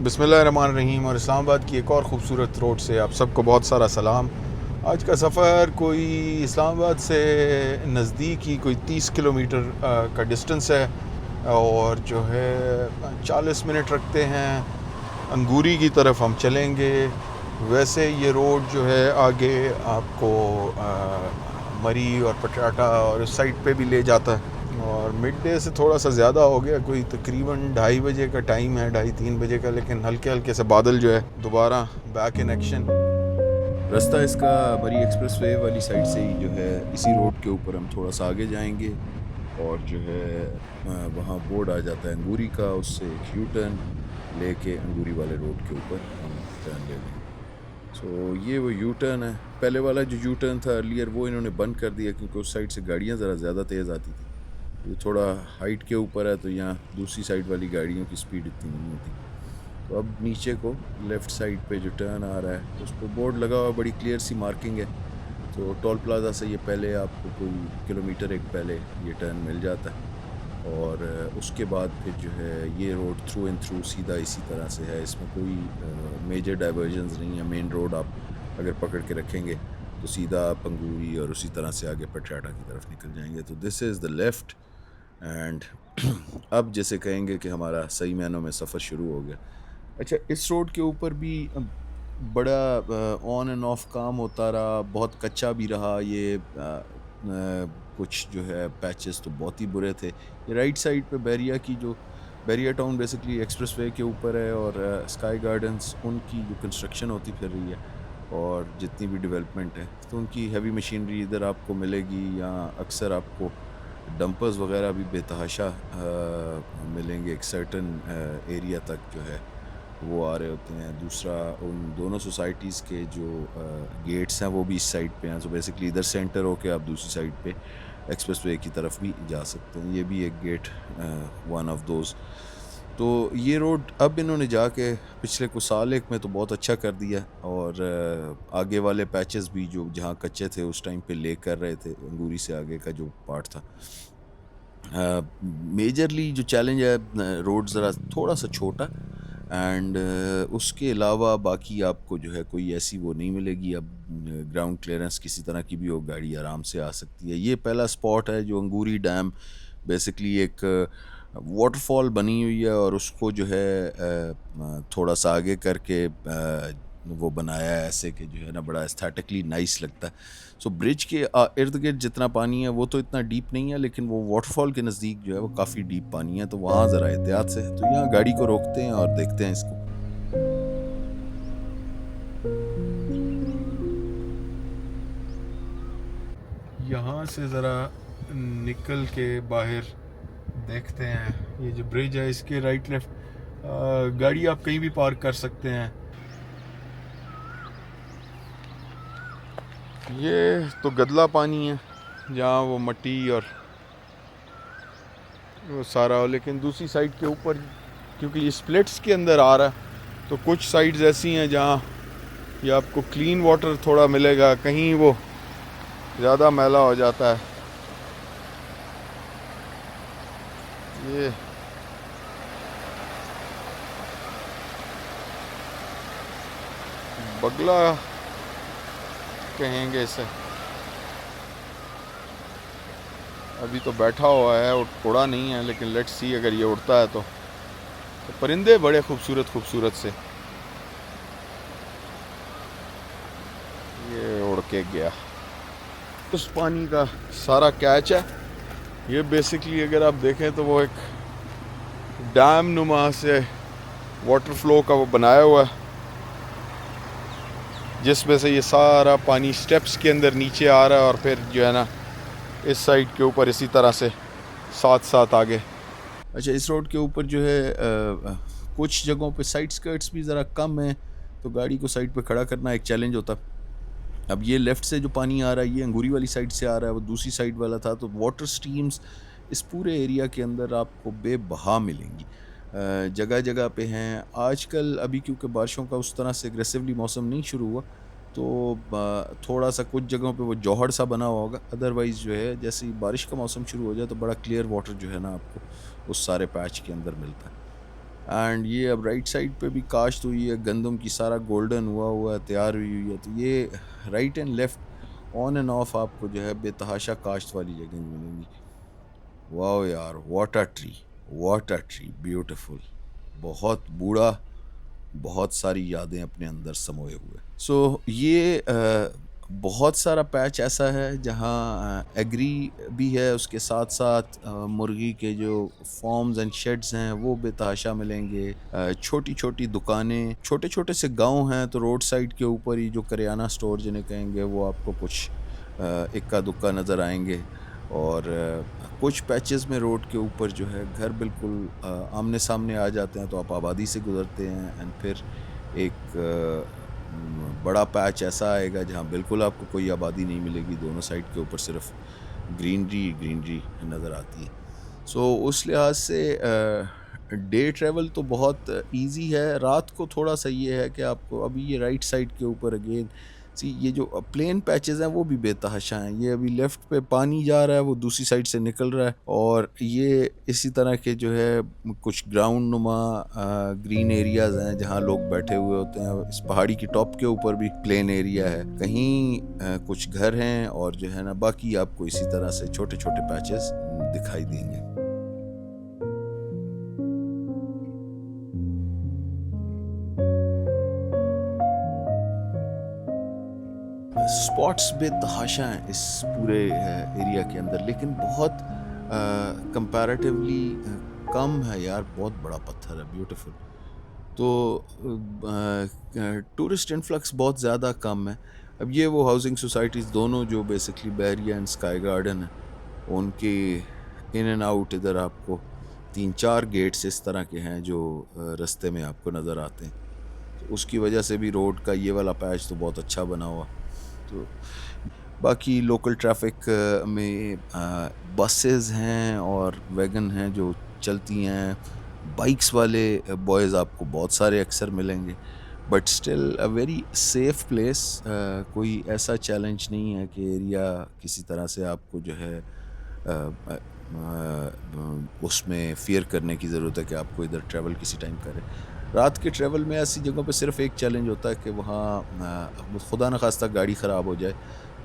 बिस्मिल्लाहिर्रहमानिर्रहीम। और इस्लामाबाद की एक और ख़ूबसूरत रोड से आप सबको बहुत सारा सलाम। आज का सफ़र कोई इस्लामाबाद से नज़दीक ही कोई 30 किलोमीटर का डिस्टेंस है और जो है 40 मिनट रखते हैं। अंगूरी की तरफ हम चलेंगे। वैसे ये रोड जो है आगे आपको मरी और पटाटा और उस साइड पे भी ले जाता है। और मिड डे से थोड़ा सा ज़्यादा हो गया, कोई तकरीबन 2:30 बजे का टाइम है, 2:30-3 बजे का, लेकिन हल्के हल्के से बादल जो है दोबारा बैक इन एक्शन। रास्ता इसका मरी एक्सप्रेस वे वाली साइड से ही जो है, इसी रोड के ऊपर हम थोड़ा सा आगे जाएंगे और जो है वहाँ बोर्ड आ जाता है अंगूरी का, उससे एक यू टर्न लेके अंगूरी वाले रोड के ऊपर हम टर्न ले लेंगे। सो ये वो यू टर्न है। पहले वाला जो यू टर्न था अर्लियर, वो इन्होंने बंद कर दिया क्योंकि उस साइड से गाड़ियाँ ज़रा ज़्यादा तेज़ आती थी। ये थोड़ा हाइट के ऊपर है तो यहाँ दूसरी साइड वाली गाड़ियों की स्पीड इतनी नहीं होती। तो अब नीचे को लेफ़्ट साइड पे जो टर्न आ रहा है उस पर बोर्ड लगा हुआ, बड़ी क्लियर सी मार्किंग है। तो टोल प्लाजा से ये पहले आपको कोई किलोमीटर एक पहले ये टर्न मिल जाता है और उसके बाद फिर जो है ये रोड थ्रू एंड थ्रू सीधा इसी तरह से है। इसमें कोई मेजर डाइवर्जन्स नहीं है। मेन रोड आप अगर पकड़ के रखेंगे तो सीधा आप अंगूरी और उसी तरह से आगे पटियाला की तरफ निकल जाएंगे। तो this is the left and अब जैसे कहेंगे कि हमारा सही मायनों में सफ़र शुरू हो गया। अच्छा, इस रोड के ऊपर भी बड़ा ऑन एंड ऑफ काम होता रहा, बहुत कच्चा भी रहा ये। कुछ जो है पैचेस तो बहुत ही बुरे थे। ये राइट साइड पे बैरिया की जो Bairia town basically expressway के ऊपर है और स्काई गार्डन्स, उनकी जो कंस्ट्रक्शन होती फिर रही है और जितनी भी डेवलपमेंट है तो उनकी हैवी मशीनरी इधर आपको मिलेगी। या अक्सर आपको डंपर्स वगैरह भी बेतहाशा मिलेंगे, एक सर्टन एरिया तक जो है वो आ रहे होते हैं। दूसरा, उन दोनों सोसाइटीज़ के जो गेट्स हैं वो भी इस साइड पे हैं। तो बेसिकली इधर सेंटर होके आप दूसरी साइड पे एक्सप्रेस वे की तरफ भी जा सकते हैं। ये भी एक गेट, वन ऑफ दोज। तो ये रोड अब इन्होंने जाके पिछले कुछ साल एक में तो बहुत अच्छा कर दिया और आगे वाले पैचेस भी जो जहाँ कच्चे थे उस टाइम पे ले कर रहे थे, अंगूरी से आगे का जो पार्ट था। मेजरली जो चैलेंज है, रोड ज़रा थोड़ा सा छोटा एंड उसके अलावा बाकी आपको जो है कोई ऐसी वो नहीं मिलेगी। अब ग्राउंड क्लियरेंस किसी तरह की भी हो, गाड़ी आराम से आ सकती है। ये पहला स्पॉट है जो अंगूरी डैम, बेसिकली एक वाटरफॉल बनी हुई है और उसको जो है थोड़ा सा आगे करके वो बनाया है ऐसे कि जो है ना बड़ा एस्थेटिकली नाइस लगता है। सो ब्रिज के इर्द गिर्द जितना पानी है वो तो इतना डीप नहीं है, लेकिन वो वाटरफॉल के नज़दीक जो है वो काफ़ी डीप पानी है, तो वहाँ ज़रा एहतियात से। तो यहाँ गाड़ी को रोकते हैं और देखते हैं इसको। यहाँ से ज़रा निकल के बाहर देखते हैं। ये जो ब्रिज है इसके राइट लेफ्ट गाड़ी आप कहीं भी पार्क कर सकते हैं। ये तो गदला पानी है जहाँ वो मट्टी और वो सारा हो, लेकिन दूसरी साइड के ऊपर क्योंकि ये स्प्लिट्स के अंदर आ रहा है तो कुछ साइड्स ऐसी हैं जहाँ ये आपको क्लीन वाटर थोड़ा मिलेगा, कहीं वो ज़्यादा मैला हो जाता है। ये बगला कहेंगे इसे। अभी तो बैठा हुआ है, उड़ा नहीं है, लेकिन लेट्स सी अगर ये उड़ता है तो परिंदे बड़े खूबसूरत खूबसूरत से। ये उड़ के गया। उस पानी का सारा कैच है ये। बेसिकली अगर आप देखें तो वो एक डैम नुमा से वाटर फ्लो का वो बनाया हुआ है जिसमें से ये सारा पानी स्टेप्स के अंदर नीचे आ रहा है और फिर जो है ना इस साइड के ऊपर इसी तरह से साथ साथ आगे। अच्छा, इस रोड के ऊपर जो है कुछ जगहों पे साइड स्कर्ट्स भी ज़रा कम है, तो गाड़ी को साइड पे खड़ा करना एक चैलेंज होता। अब ये लेफ़्ट से जो पानी आ रहा है ये अंगूरी वाली साइड से आ रहा है, वो दूसरी साइड वाला था। तो वाटर स्ट्रीम्स इस पूरे एरिया के अंदर आपको बेबहा मिलेंगी, जगह जगह पे हैं। आजकल अभी क्योंकि बारिशों का उस तरह से एग्रेसिवली मौसम नहीं शुरू हुआ तो थोड़ा सा कुछ जगहों पे वो जौहर सा बना हुआ होगा। अदरवाइज़ जो है जैसे ही बारिश का मौसम शुरू हो जाए तो बड़ा क्लियर वाटर जो है ना आपको उस सारे पैच के अंदर मिलता है। एंड ये अब राइट साइड पे भी काश्त हुई है, गंदम की सारा गोल्डन हुआ है, तैयार हुई है। तो ये right and left on end of आपको जो है बेतहाशा काश्त वाली जगह मिलेंगी। वाह यार, व्हाट अ ट्री, ब्यूटीफुल, बहुत बूढ़ा, बहुत सारी यादें अपने अंदर समोए हुए। सो ये बहुत सारा पैच ऐसा है जहाँ एग्री भी है, उसके साथ साथ मुर्गी के जो फॉर्म्स एंड शेड्स हैं वो बेतहाशा मिलेंगे। छोटी छोटी दुकानें, छोटे छोटे से गांव हैं, तो रोड साइड के ऊपर ही जो करियाना स्टोर जिन्हें कहेंगे वो आपको कुछ इक्का दुक्का नज़र आएंगे। और कुछ पैचेस में रोड के ऊपर जो है घर बिल्कुल आमने सामने आ जाते हैं, तो आप आबादी से गुजरते हैं एंड फिर एक बड़ा पैच ऐसा आएगा जहाँ बिल्कुल आपको कोई आबादी नहीं मिलेगी, दोनों साइड के ऊपर सिर्फ ग्रीनरी नज़र आती है। सो उस लिहाज से डे ट्रैवल तो बहुत इजी है। रात को थोड़ा सा ये है कि आपको अभी ये राइट साइड के ऊपर अगेन सी ये जो प्लेन पैचेस हैं वो भी बेतहाशा हैं। ये अभी लेफ़्ट पे पानी जा रहा है, वो दूसरी साइड से निकल रहा है, और ये इसी तरह के जो है कुछ ग्राउंड नुमा ग्रीन एरियाज़ हैं जहाँ लोग बैठे हुए होते हैं। इस पहाड़ी की टॉप के ऊपर भी प्लेन एरिया है, कहीं कुछ घर हैं, और जो है ना बाकी आपको इसी तरह से छोटे छोटे पैचेस दिखाई देंगे। स्पॉट्स बेतहाशा हैं इस पूरे एरिया के अंदर, लेकिन बहुत कंपैरेटिवली कम है यार। बहुत बड़ा पत्थर है, ब्यूटीफुल। तो टूरिस्ट इन्फ्लक्स बहुत ज़्यादा कम है। अब ये वो हाउसिंग सोसाइटीज़ दोनों जो basically Bahria and sky garden है, उनके इन एंड आउट इधर आपको 3-4 गेट्स इस तरह के हैं जो रास्ते में आपको नज़र आते हैं। तो उसकी वजह से भी रोड का ये वाला पैच तो बहुत अच्छा बना हुआ। तो बाकी लोकल ट्रैफिक में बसेस हैं और वैगन हैं जो चलती हैं। बाइक्स वाले बॉयज़ आपको बहुत सारे अक्सर मिलेंगे, but still a very safe place. कोई ऐसा चैलेंज नहीं है कि एरिया किसी तरह से आपको जो है उसमें फ़ियर करने की ज़रूरत है कि आपको इधर ट्रैवल किसी टाइम करें। रात के ट्रैवल में ऐसी जगहों पे सिर्फ एक चैलेंज होता है कि वहाँ खुदा न खास्ता गाड़ी ख़राब हो जाए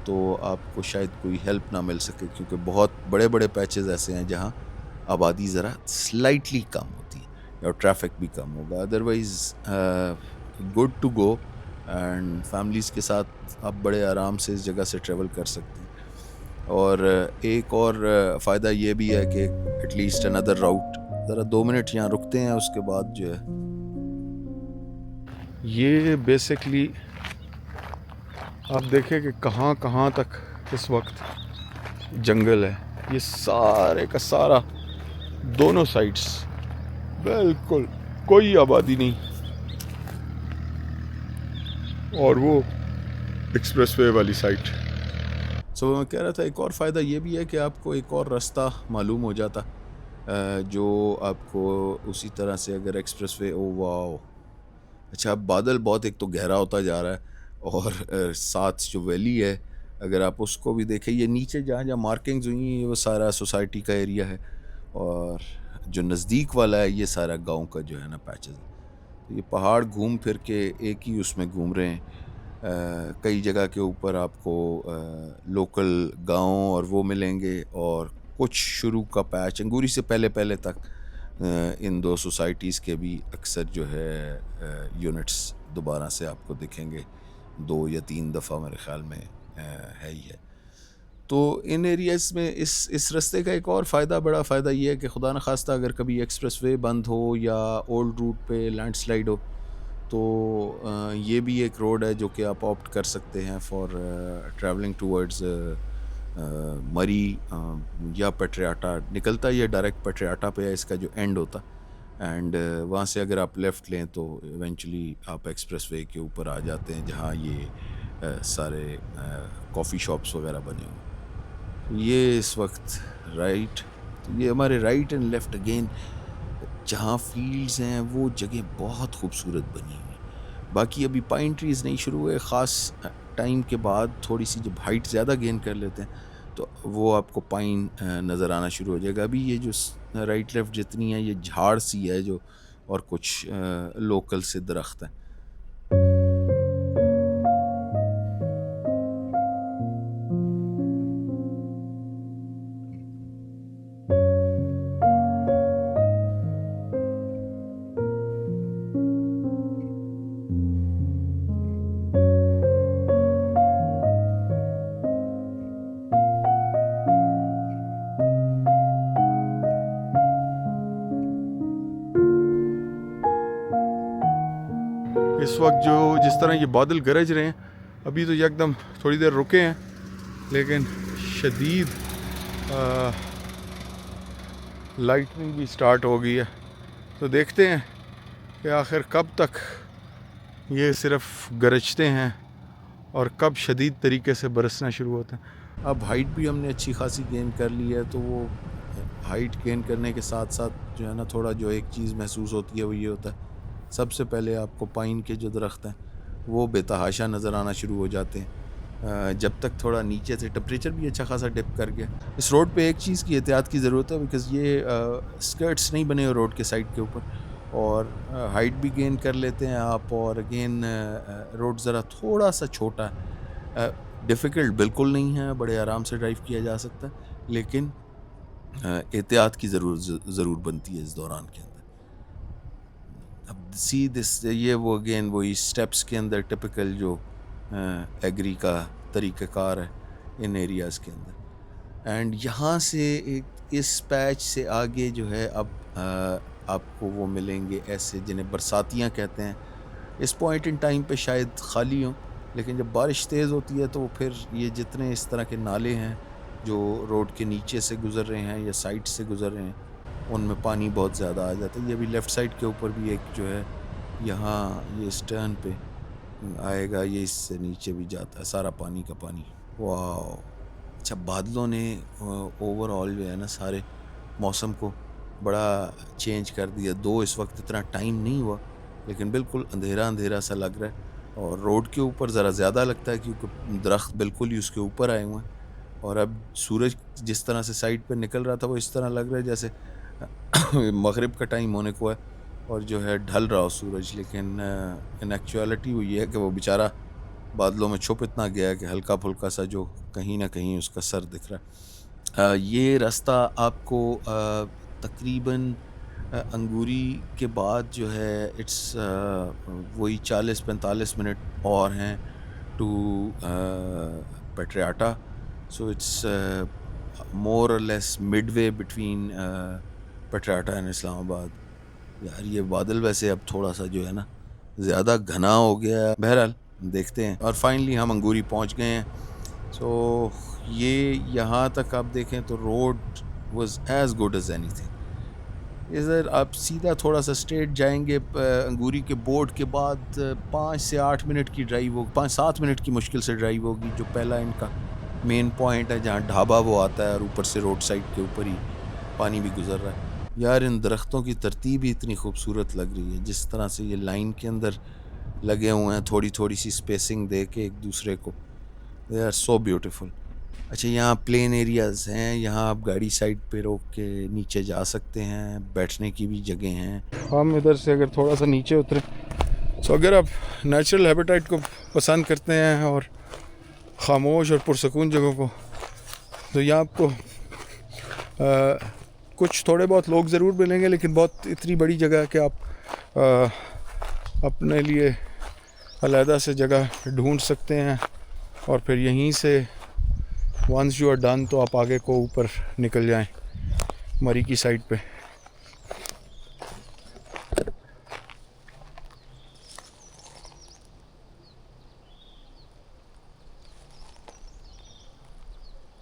तो आपको शायद कोई हेल्प ना मिल सके, क्योंकि बहुत बड़े बड़े पैचेस ऐसे हैं जहाँ आबादी ज़रा स्लाइटली कम होती है और ट्रैफिक भी कम होगा। Otherwise good to go, and families के साथ आप बड़े आराम से इस जगह से ट्रैवल कर सकते हैं। और एक और फ़ायदा ये भी है कि एटलीस्ट अनदर राउट। ज़रा 2 मिनट यहाँ रुकते हैं, उसके बाद जो है ये बेसिकली आप देखें कि कहाँ कहाँ तक इस वक्त जंगल है। ये सारे का सारा दोनों साइड्स बिल्कुल कोई आबादी नहीं, और वो एक्सप्रेसवे वाली साइड। सो मैं कह रहा था एक और फ़ायदा ये भी है कि आपको एक और रास्ता मालूम हो जाता जो आपको उसी तरह से अगर एक्सप्रेसवे, ओ वाओ, अच्छा अब बादल बहुत एक तो गहरा होता जा रहा है, और साथ जो वैली है अगर आप उसको भी देखें, ये नीचे जहाँ जहाँ मार्किंग्स हुई हैं वो सारा सोसाइटी का एरिया है, और जो नज़दीक वाला है ये सारा गांव का जो है ना पैचेस है। तो ये पहाड़ घूम फिर के एक ही उसमें घूम रहे हैं। कई जगह के ऊपर आपको लोकल गांव और वो मिलेंगे, और कुछ शुरू का पैच अंगूरी से पहले पहले तक इन दो सोसाइटीज़ के भी अक्सर जो है यूनिट्स दोबारा से आपको दिखेंगे। 2 या 3 दफ़ा मेरे ख़्याल में है ही है। तो इन एरियाज़ में इस रास्ते का एक और फ़ायदा, बड़ा फ़ायदा ये है कि खुदा न खास्ता अगर कभी एक्सप्रेसवे बंद हो या ओल्ड रूट पे लैंडस्लाइड हो, तो ये भी एक रोड है जो कि आप ऑप्ट कर सकते हैं फॉर ट्रैवलिंग टूवर्ड्स मरी या पेट्रियाटा। निकलता ये डायरेक्ट पेट्रियाटा पे है, इसका जो एंड होता, एंड वहाँ से अगर आप लेफ़्ट लें तो इवेंचुअली आप एक्सप्रेसवे के ऊपर आ जाते हैं जहाँ ये सारे कॉफ़ी शॉप्स वगैरह बने हुए। ये इस वक्त राइट, तो ये हमारे राइट एंड लेफ़्ट अगेन जहाँ फील्ड्स हैं वो जगह बहुत खूबसूरत बनी हुई है। बाकी अभी पाइन ट्रीज़ नहीं शुरू हुए, ख़ास टाइम के बाद थोड़ी सी जब हाइट ज़्यादा गेन कर लेते हैं तो वो आपको पाइन नज़र आना शुरू हो जाएगा। अभी ये जो राइट लेफ़्ट जितनी है ये झाड़ सी है जो और कुछ लोकल से दरख्त हैं। इस वक्त जो जिस तरह ये बादल गरज रहे हैं, अभी तो एकदम थोड़ी देर रुके हैं, लेकिन शदीद लाइटनिंग भी स्टार्ट हो गई है। तो देखते हैं कि आखिर कब तक ये सिर्फ गरजते हैं और कब शदीद तरीके से बरसना शुरू होता है। अब हाइट भी हमने अच्छी खासी गेन कर ली है, तो वो हाइट गेन करने के साथ साथ जो है ना, थोड़ा जो एक चीज़ महसूस होती है वो ये होता है, सबसे पहले आपको पाइन के जो दरख्त हैं वो बेतहाशा नज़र आना शुरू हो जाते हैं। जब तक थोड़ा नीचे से टेम्परेचर भी अच्छा खासा डिप कर गया। इस रोड पे एक चीज़ की एहतियात की ज़रूरत है, बिकॉज़ ये स्कर्ट्स नहीं बने हुए रोड के साइड के ऊपर, और हाइट भी गेन कर लेते हैं आप, और अगेन रोड ज़रा थोड़ा सा छोटा है। डिफ़िकल्ट बिल्कुल नहीं है, बड़े आराम से ड्राइव किया जा सकता है, लेकिन एहतियात की ज़रूर बनती है इस दौरान के अंदर। अब सी दिस, ये वो अगेन वही स्टेप्स के अंदर टिपिकल जो एग्री का तरीक़ाकार है इन एरियाज़ के अंदर। एंड यहाँ से एक इस पैच से आगे जो है अब आपको वो मिलेंगे ऐसे जिन्हें बरसातियाँ कहते हैं। इस पॉइंट इन टाइम पे शायद खाली हों, लेकिन जब बारिश तेज़ होती है तो फिर ये जितने इस तरह के नाले हैं जो रोड के नीचे से गुज़र रहे हैं या साइड से गुज़र रहे हैं, उनमें पानी बहुत ज़्यादा आ जाता है। ये अभी लेफ़्ट साइड के ऊपर भी एक जो है यहाँ ये स्टर्न पे आएगा, ये इससे नीचे भी जाता है सारा पानी का पानी। वाह, अच्छा, बादलों ने ओवरऑल जो है ना सारे मौसम को बड़ा चेंज कर दिया। दो इस वक्त इतना टाइम नहीं हुआ, लेकिन बिल्कुल अंधेरा अंधेरा सा लग रहा है, और रोड के ऊपर ज़रा ज़्यादा लगता है क्योंकि दरख्त बिल्कुल ही उसके ऊपर आए हुए हैं। और अब सूरज जिस तरह से साइड पे निकल रहा था वो इस तरह लग रहा है जैसे मगरिब का टाइम होने को है और जो है ढल रहा हो सूरज, लेकिन इन एक्चुअलिटी वो ये है कि वो बेचारा बादलों में छुप इतना गया है कि हल्का फुल्का सा जो कहीं ना कहीं उसका सर दिख रहा है। ये रास्ता आपको तकरीबन अंगूरी के बाद जो है इट्स वही 40-45 मिनट और हैं टू पेट्रियाटा। सो इट्स मोर और less midway between Patriata and Islamabad. यार ये बादल वैसे अब थोड़ा सा जो है ना ज़्यादा घना हो गया है। बहरहाल देखते हैं। और फाइनली हम अंगूरी पहुंच गए हैं। सो ये यहाँ तक आप देखें तो road was as good as anything. इधर आप सीधा थोड़ा सा स्ट्रेट जाएंगे अंगूरी के बोर्ड के बाद 5 से 8 मिनट की ड्राइव होगी, 5-7 मिनट की मुश्किल से ड्राइव होगी। जो पहला इनका मेन पॉइंट है जहाँ ढाबा वो आता है और ऊपर से रोड साइड के ऊपर ही पानी भी गुजर रहा है। यार इन दरख्तों की तरतीब ही इतनी खूबसूरत लग रही है, जिस तरह से ये लाइन के अंदर लगे हुए हैं, थोड़ी थोड़ी सी स्पेसिंग दे के एक दूसरे को। They are so beautiful. अच्छा, यहाँ प्लेन एरियाज़ हैं, यहाँ आप गाड़ी साइड पे रोक के नीचे जा सकते हैं, बैठने की भी जगह हैं। हम इधर से अगर थोड़ा सा नीचे उतरे, तो अगर आप नेचुरल हैबिटेट को पसंद करते हैं और ख़ामोश और पुरसकून जगहों को, तो यहाँ आपको कुछ थोड़े बहुत लोग ज़रूर मिलेंगे, लेकिन बहुत इतनी बड़ी जगह है कि आप अपने लिए अलहदा से जगह ढूंढ सकते हैं और फिर यहीं से वंस यू आर डन तो आप आगे को ऊपर निकल जाएं मरी की साइड पे।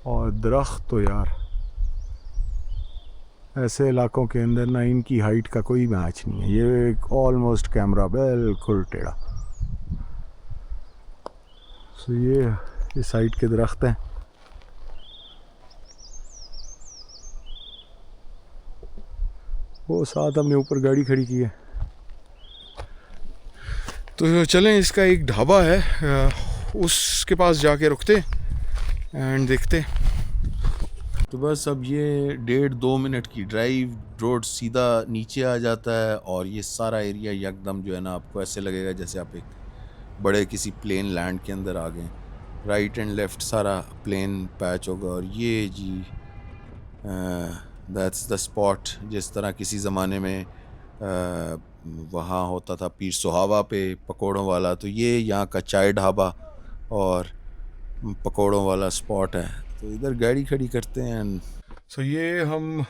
और दरख्त तो यार ऐसे इलाकों के अंदर ना इनकी हाइट का कोई मैच नहीं है। ये एक ऑलमोस्ट कैमरा बिल्कुल टेढ़ा। सो ये साइड के दरख्त हैं। वो साथ हमने ऊपर गाड़ी खड़ी की है। तो चलें, इसका एक ढाबा है, उसके पास जाके रुकते एंड देखते। तो बस अब ये 1.5-2 मिनट की ड्राइव, रोड सीधा नीचे आ जाता है और ये सारा एरिया यकदम जो है ना आपको ऐसे लगेगा जैसे आप एक बड़े किसी प्लेन लैंड के अंदर आ गए। राइट एंड लेफ़्ट सारा प्लेन पैच होगा और ये जी दैट्स द स्पॉट जिस तरह किसी ज़माने में वहाँ होता था पीर सुहावा पे पकौड़ों वाला, तो ये यहाँ का चाय ढाबा और पकौड़ों वाला स्पॉट है। तो इधर गाड़ी खड़ी करते हैं। सो ये हम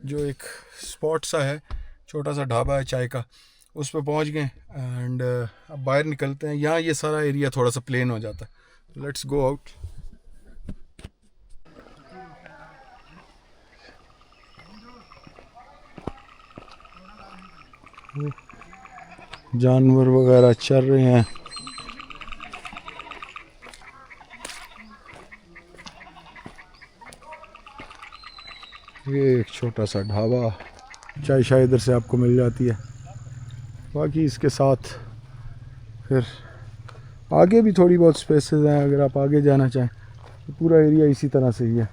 जो एक स्पॉट सा है, छोटा सा ढाबा है चाय का, उस पर पहुँच गए एंड अब बाहर निकलते हैं। यहाँ ये सारा एरिया थोड़ा सा प्लेन हो जाता है। Let's go out. जानवर वगैरह चल रहे हैं। ये एक छोटा सा ढाबा, चाय शायद इधर से आपको मिल जाती है। बाकी इसके साथ फिर आगे भी थोड़ी बहुत स्पेसेस हैं, अगर आप आगे जाना चाहें तो पूरा एरिया इसी तरह से ही है।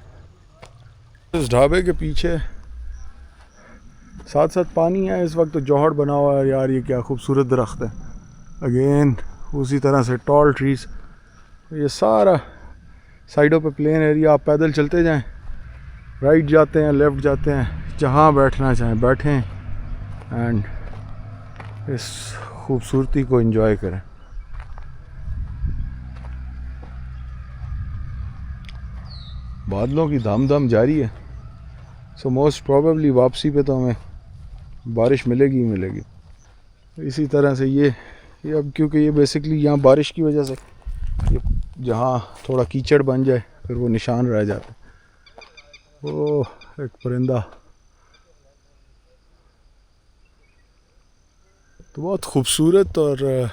इस ढाबे के पीछे साथ साथ पानी है। इस वक्त तो जौहर बना हुआ है यार, ये क्या खूबसूरत दरख्त है। अगेन उसी तरह से टॉल ट्रीज। ये सारा साइडों पे प्लेन एरिया। आप पैदल चलते जाएं, राइट जाते हैं, लेफ़्ट जाते हैं, जहाँ बैठना चाहें बैठें एंड इस खूबसूरती को एंजॉय करें। बादलों की धाम जारी है। सो मोस्ट प्रोबेबली वापसी पे तो हमें बारिश मिलेगी ही मिलेगी। इसी तरह से ये अब क्योंकि ये बेसिकली यहाँ बारिश की वजह से ये जहाँ थोड़ा कीचड़ बन जाए फिर वो निशान रह जाता है। वो एक परिंदा, तो बहुत खूबसूरत और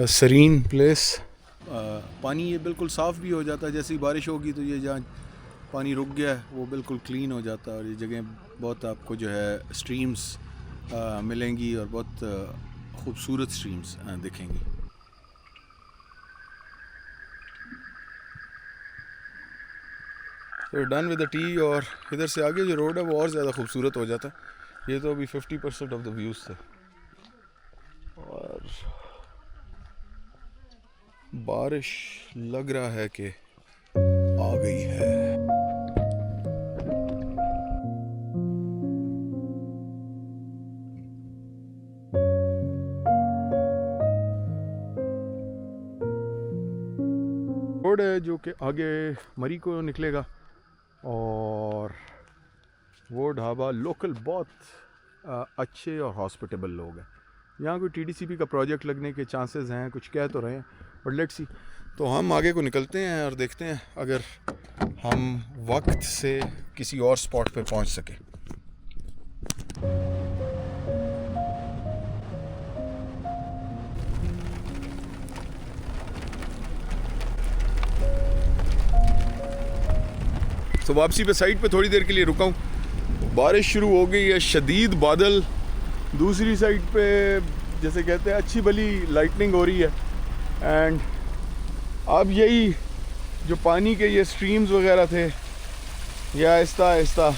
सरीन प्लेस। पानी ये बिल्कुल साफ़ भी हो जाता है। जैसे ही बारिश होगी तो ये जहाँ पानी रुक गया है वो बिल्कुल क्लीन हो जाता है और ये जगह बहुत आपको जो है स्ट्रीम्स मिलेंगी और बहुत खूबसूरत स्ट्रीम्स दिखेंगी। तो डन विद द टी। और इधर से आगे जो रोड है वो और ज़्यादा खूबसूरत हो जाता है। ये तो अभी 50% ऑफ द व्यूज़ थे और बारिश लग रहा है कि आ गई है। रोड है जो कि आगे मरी को निकलेगा और वो ढाबा लोकल बहुत अच्छे और हॉस्पिटेबल लोग हैं। यहाँ कोई टीडीसीपी का प्रोजेक्ट लगने के चांसेस हैं, कुछ कह तो रहे हैं, बट लेट्स सी। तो हम आगे को निकलते हैं और देखते हैं अगर हम वक्त से किसी और स्पॉट पे पहुँच सकें। तो वापसी पे साइड पे थोड़ी देर के लिए रुका हूँ। बारिश शुरू हो गई है, शदीद बादल। दूसरी साइड पे जैसे कहते हैं अच्छी भली लाइटनिंग हो रही है एंड अब यही जो पानी के ये स्ट्रीम्स वगैरह थे ये आहिस्ता आहिस्ता,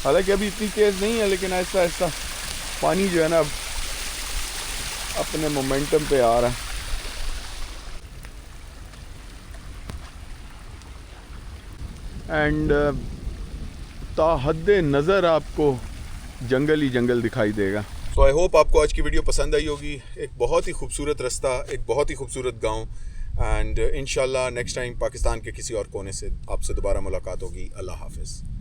हालांकि अभी इतनी तेज़ नहीं है लेकिन आहिस्ता आहिस्ता पानी जो है ना अब अपने मोमेंटम पे आ रहा है। एंड ताहद्दे नज़र आपको जंगल ही जंगल दिखाई देगा। तो आई होप आपको आज की वीडियो पसंद आई होगी। एक बहुत ही खूबसूरत रास्ता, एक बहुत ही खूबसूरत गांव एंड इंशाल्लाह नेक्स्ट टाइम पाकिस्तान के किसी और कोने से आपसे दोबारा मुलाकात होगी। अल्लाह हाफिज़।